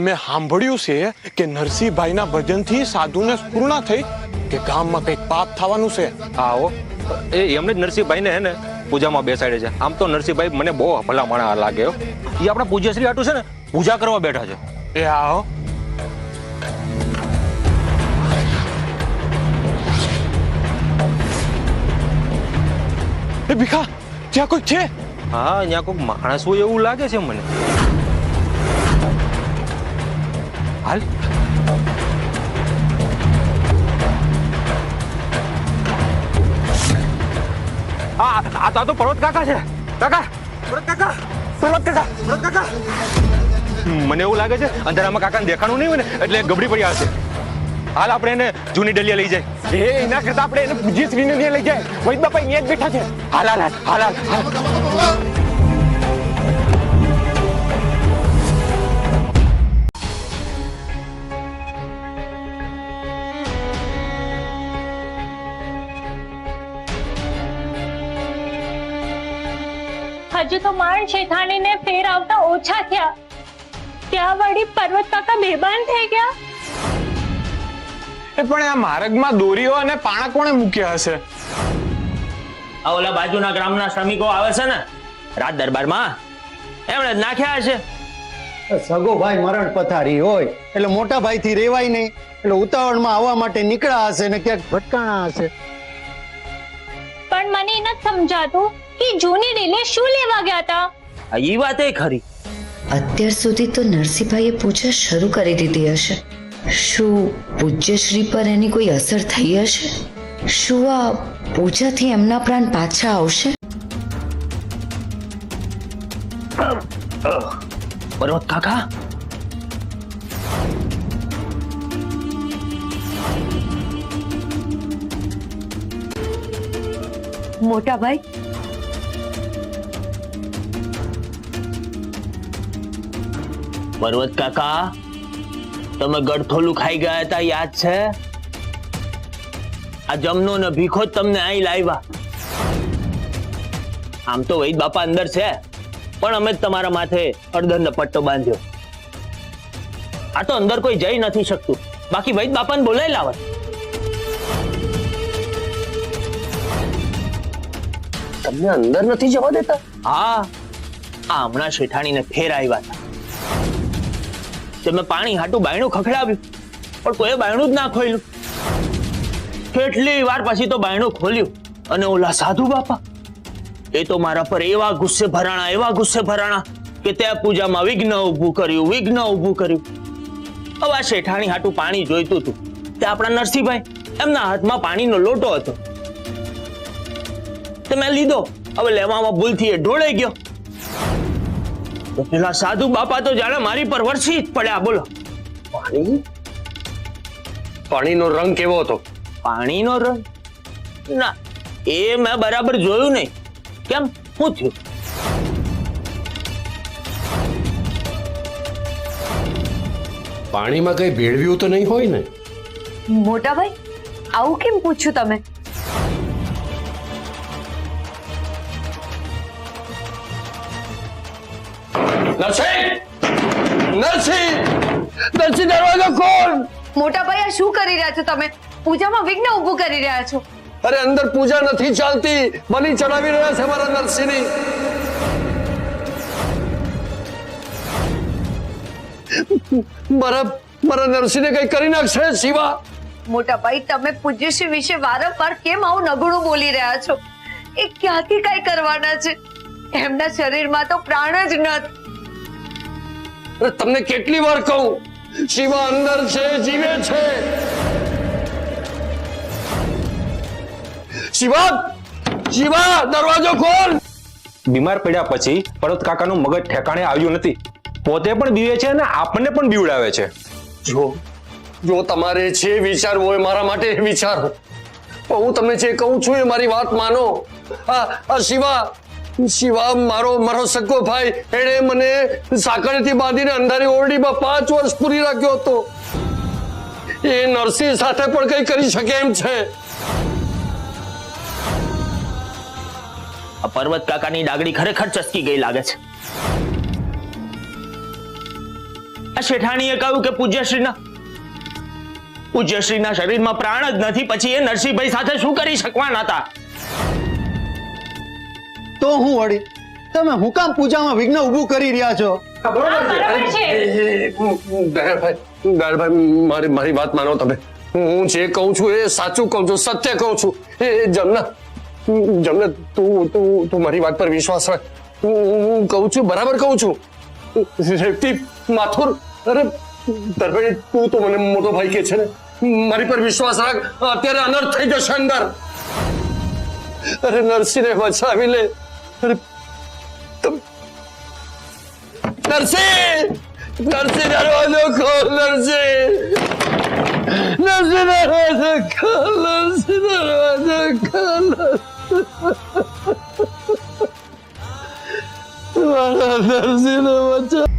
મેં સાંભળ્યું છે કે નરસિંહભાઈના ભજનથી સાધુને સ્ફૂર્ણા થઈ કે ગામમાં કંઈક પાપ થવાનું છે. આવો એમને જ નરસિંહભાઈને હે ને પૂજામાં બેસાડે છે. આમ તો નરસિંહભાઈ મને બહુ ભલા માણા લાગે. એ આપણા પૂજ્યશ્રી હાટુ છે ને પૂજા કરવા બેઠા છે. એ આવો. એ ભીખા, ત્યાં કોઈ છે? હા, ત્યાં કોઈક માણસ હોય એવું લાગે છે મને. હાલ આ તો પર્વત કાકા છે. કાકા, પર્વત કાકા, પર્વત કાકા, પર્વત કાકા. મને એવું લાગે છે અંધારામાં કાકાને દેખાણું નહીં હોય ને એટલે ગબડી પડ્યા હશે. હાલ આપણે એને જૂની ડલિયા લઈ જાય. એના કરતા આપણે એને પૂજ્યશ્રીને ત્યાં લઈ જાય. વૈદ બાપા અહીંયા જ બેઠા છે. હાલ હાલ હાલ હાલ હાલ. હજુ તો માંડ શેઠાણીને ફેર આવતા ઓછા થયા ત્યાં વળી પર્વત કાકા બેભાન થઈ ગયા. પણ આ માર્ગમાં દોરીઓ અને પાણા કોણે મૂક્યા હશે? આ ઓલા બાજુના ગ્રામના શ્રમિકો આવે છે ને રાત દરબારમાં, એમણે નાખ્યા હશે. સગો ભાઈ મરણ પથારી હોય એટલે મોટા ભાઈ થી રેવાય નહીં એટલે ઉતાવળમાં આવવા માટે નીકળ્યા હશે ને ક્યાંક ભટકાણા હશે. પણ મને ન સમજાતું કે જૂની ડીલે શું લેવા ગયા હતા. એ વાત એ ખરી. અત્યાર સુધી તો નરસિંહભાઈએ પૂજા શરૂ કરી દીધી હશે. શું પૂજ્યશ્રી પર એની કોઈ અસર થઈ હશે? શું આ પૂજાથી એમના પ્રાણ પાછા આવશે? પર્વત કાકા, મોટા ભાઈ, પર્વત કાકા, તમે ગડથોલું ખાઈ ગયા હતા યાદ છે? આ જમનો ને ભીખો જ તમને અહીં લાવ્યા. આમ તો વૈદ બાપા અંદર છે પણ અમે જ તમારા માથે અડધરનો પટ્ટો બાંધ્યો. આ તો અંદર કોઈ જઈ નથી શકતું, બાકી વૈદ બાપાને બોલાવી લાવત. તમને અંદર નથી જવા દેતા? હા, આ હમણાં શેઠાણીને ફેર આવ્યા હતા. તમે પાણી હાટું બાયણું ખખડાવ્યું પણ કોઈ બાયણું જ ના ખોલ્યું. કેટલી વાર પછી તો બાયણું ખોલ્યું અને ઓલા સાધુ બાપા એ તો મારા પર એવા ગુસ્સે ભરાણા કે ત્યાં પૂજામાં વિઘ્ન ઊભું કર્યું. હવે આ શેઠાણી હાટું પાણી જોઈતું હતું તે આપણા નરસિંહભાઈ એમના હાથમાં પાણીનો લોટો હતો. તમે લીધો, હવે લેવામાં ભૂલથી એ ઢોળાઈ ગયો. તો પેલા સાધુ બાપા તો જાણે મારી પર વરસી જ પડ્યા. બોલો, પાણીનો રંગ કેવો હતો? પાણીનો રંગ? ના, એ મેં બરાબર જોયું નહીં. કેમ, શું થયું? પાણીમાં કઈ ભેળવ્યું તો નહીં હોય ને? મોટા ભાઈ, આવું કેમ પૂછ્યું તમે? નરસિંહ, દરવાજો ખોલ! મોટા ભાઈ, આ શું કરી રહ્યા છો તમે? પૂજામાં વિઘ્ન ઊભું કરી રહ્યા છો. અરે અંદર પૂજા નથી ચાલતી, બલિ ચડાવી રહ્યા છે મારા નરસિંહની. મારા નરસિંહને કઈ કરી નાખશે શિવા. મોટા ભાઈ, તમે પૂજ્યશ્રી વિશે વારંવાર કેમ આવું નગણું બોલી રહ્યા છો? એ ક્યાંથી કઈ કરવાના છે? એમના શરીરમાં તો પ્રાણ જ નથી. તમને કેટલી વાર કહું, શિવા અંદર છે, જીવે છે. શિવા, દરવાજો ખોલ! બીમાર પડ્યા પછી પર્વત કાકાનું મગજ ઠેકાણે આવ્યું નથી. પોતે પણ બીવે છે અને આપણને પણ બીવડાવે છે. જો તમારે જે વિચારવું હોય મારા માટે વિચારો, હું તમને જે કહું છું એ મારી વાત માનો. આ શિવા મારો સગો ભાઈ, એણે મને સાંકળેથી બાંધીને અંધારી ઓરડીમાં 5 વર્ષ પૂરી રાખ્યો હતો. એ નરસિંહ સાથે પણ કઈ કરી શકે એમ છે. આ પર્વત કાકાની ડાગડી ખરેખર ચસકી ગઈ લાગે છે. આ શેઠાણીએ કહ્યું કે પૂજ્યશ્રીના શરીરમાં પ્રાણ જ નથી, પછી એ નરસિંહભાઈ સાથે શું કરી શકવાના હતા? તો હું વળી તમે હું કામ પૂજામાં વિઘ્ન ઊભું કરી રહ્યા છો? ગાયભાઈ મારી વાત માનો તમે. હું જે કહું છું એ સાચું કહું છું, સત્ય કહું છું. એ જમના તું મારી વાત પર વિશ્વાસ રાખ. હું કહું છું બરાબર કહું છું. રેવતી માથુર, અરે દરબારી તું તો મને મોટો ભાઈ કે છે ને, મારી પર વિશ્વાસ રાખ. અત્યારે અનર્થ થઈ જશે અંદર. અરે નરસિંહને બચાવી લે. અરે નરસિંહ દરવાજો ખોલ. નરસિંહ દરવાજો ખોલ. નરસિંહ દરવાજો ખોલ. મારા નરસિંહને બચાવ.